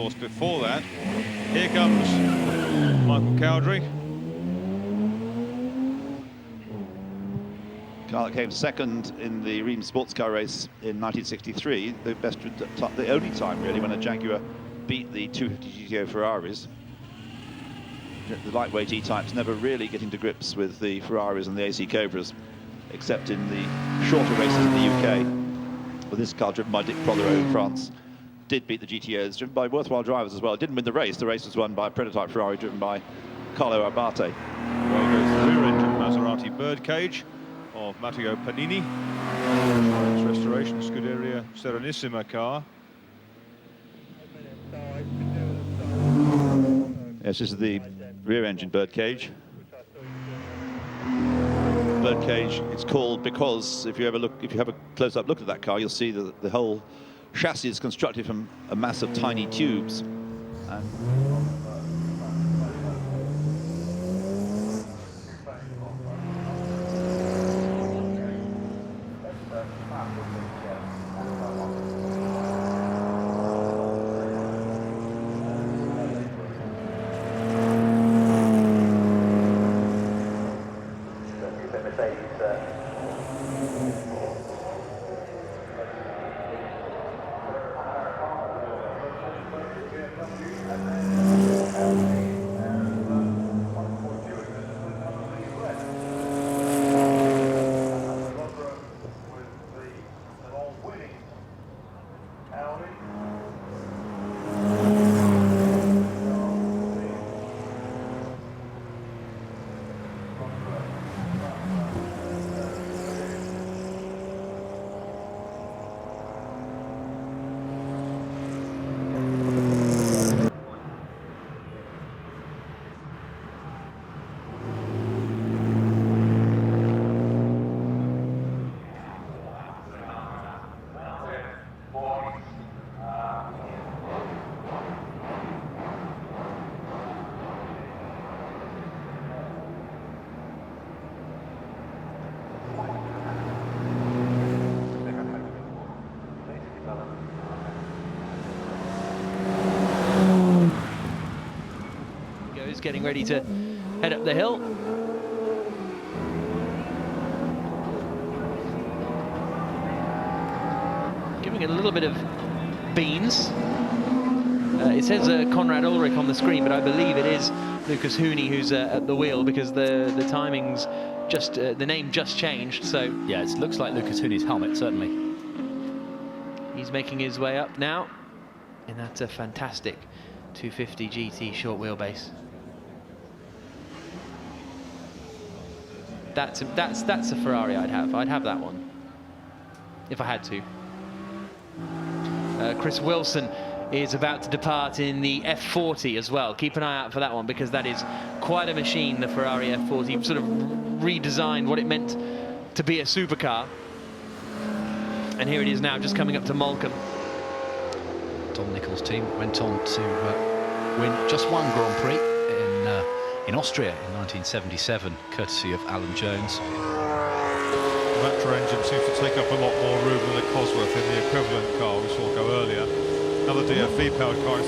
course, before that. Here comes Michael Cowdery. Car that came second in the Reims sports car race in 1963, the only time really when a Jaguar beat the 250 GTO Ferraris. The lightweight E-types never really getting to grips with the Ferraris and the AC Cobras, except in the shorter races in the UK. But this car, driven by Dick Protheroe in France, did beat the GTOs, driven by worthwhile drivers as well. It didn't win the race. The race was won by a prototype Ferrari driven by Carlo Abate. Well goes the rear-engine Maserati birdcage of Matteo Panini. It's restoration Scuderia Serenissima car. Yes, this is the rear-engine birdcage. Birdcage, it's called because if you have a close-up look at that car, you'll see that the whole chassis is constructed from a mass of tiny tubes. Getting ready to head up the hill. Giving it a little bit of beans. It says Conrad Ulrich on the screen, but I believe it is Lucas Hooney who's at the wheel, because the timings just the name just changed. So yeah, it looks like Lucas Hooney's helmet, certainly. He's making his way up now in that fantastic 250 GT short wheelbase. That's a Ferrari I'd have. I'd have that one if I had to. Chris Wilson is about to depart in the F40 as well. Keep an eye out for that one, because that is quite a machine, the Ferrari F40. Sort of redesigned what it meant to be a supercar. And here it is now, just coming up to Moulcom. Tom Nichols' team went on to win just one Grand Prix in Austria in 1977, courtesy of Alan Jones. The Matra engine seems to take up a lot more room than the Cosworth in the equivalent car we saw go earlier. Another DFV powered car.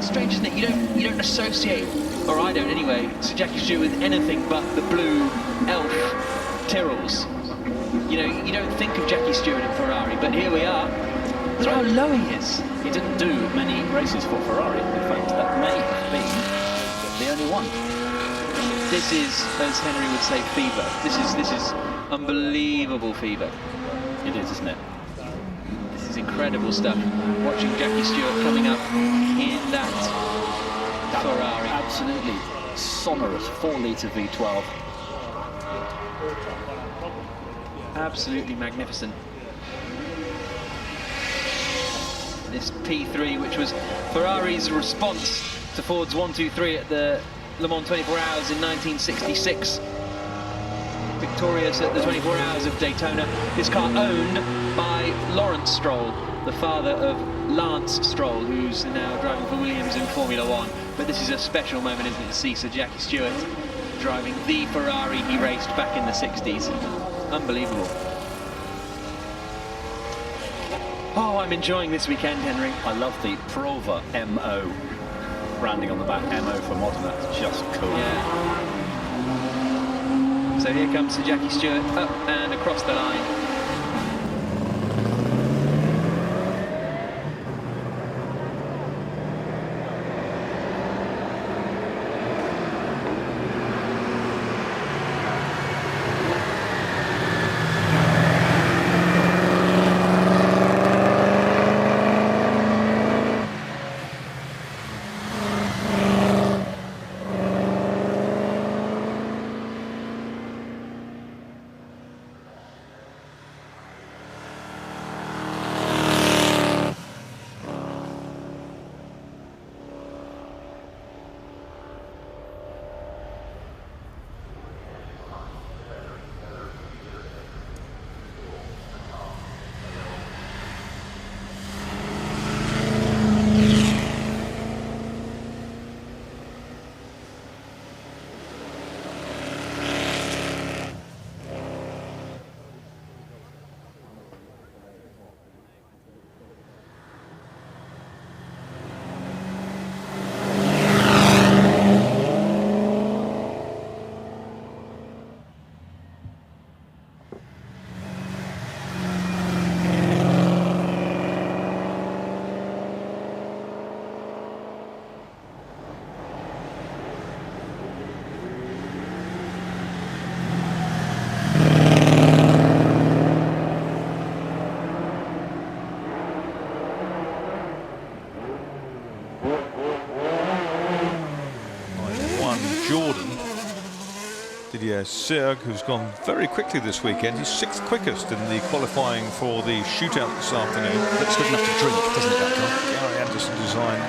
strange, isn't it? You don't associate, or I don't anyway, Sir Jackie Stewart with anything but the blue elf Tyrrells. You know, you don't think of Jackie Stewart in Ferrari, but here we are. Look how low he is. He didn't do many races for Ferrari. In fact, that may have been the only one. This is, as Henry would say, fever. This is unbelievable fever. It is, isn't it? This is incredible stuff. Watching Jackie Stewart coming up in that Ferrari. Absolutely sonorous 4-litre V12. Absolutely magnificent. This P3, which was Ferrari's response to Ford's 1-2-3 at the Le Mans 24 Hours in 1966. Victorious at the 24 Hours of Daytona. This car owned by Lawrence Stroll, the father of Lance Stroll, who's now driving for Williams in Formula One. But this is a special moment, isn't it, to see Sir Jackie Stewart driving the Ferrari he raced back in the 60s. Unbelievable. Oh, I'm enjoying this weekend, Henry. I love the Prova MO branding on the back. MO for Modena. It's just cool. Yeah. So here comes Sir Jackie Stewart up and across the line. Serg, who's gone very quickly this weekend. He's 6th quickest in the qualifying for the shootout this afternoon. Looks good enough to drink, doesn't it, that car? Gary Anderson designed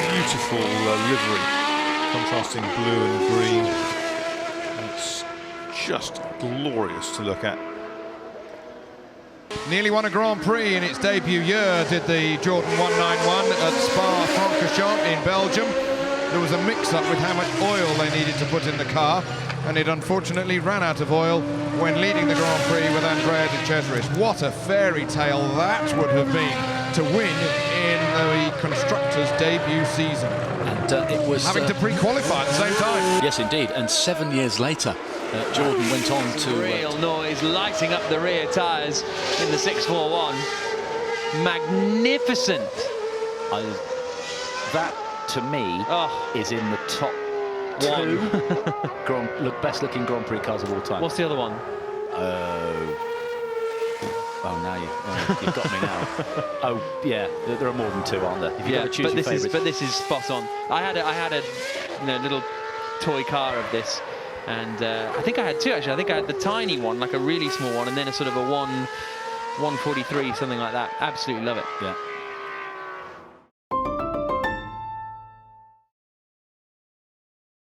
beautiful livery, contrasting blue and green. It's just glorious to look at. Nearly won a Grand Prix in its debut year, did the Jordan 191 at Spa-Francorchamps in Belgium. There was a mix-up with how much oil they needed to put in the car, and it unfortunately ran out of oil when leading the Grand Prix with Andrea De Cesaris. What a fairy tale that would have been to win in the Constructors' debut season. And it was... having to pre-qualify at the same time. Yes, indeed. And 7 years later, Jordan went on to... Real noise, lighting up the rear tyres in the 641. Magnificent. That, to me, is in the top two best-looking Grand Prix cars of all time. What's the other one? Oh, now you've got me now. Oh, yeah, there are more than two, aren't there? If you choose your favourites. But this is spot on. I had a little toy car of this, and I think I had two actually. I think I had the tiny one, like a really small one, and then a sort of a 143, something like that. Absolutely love it. Yeah.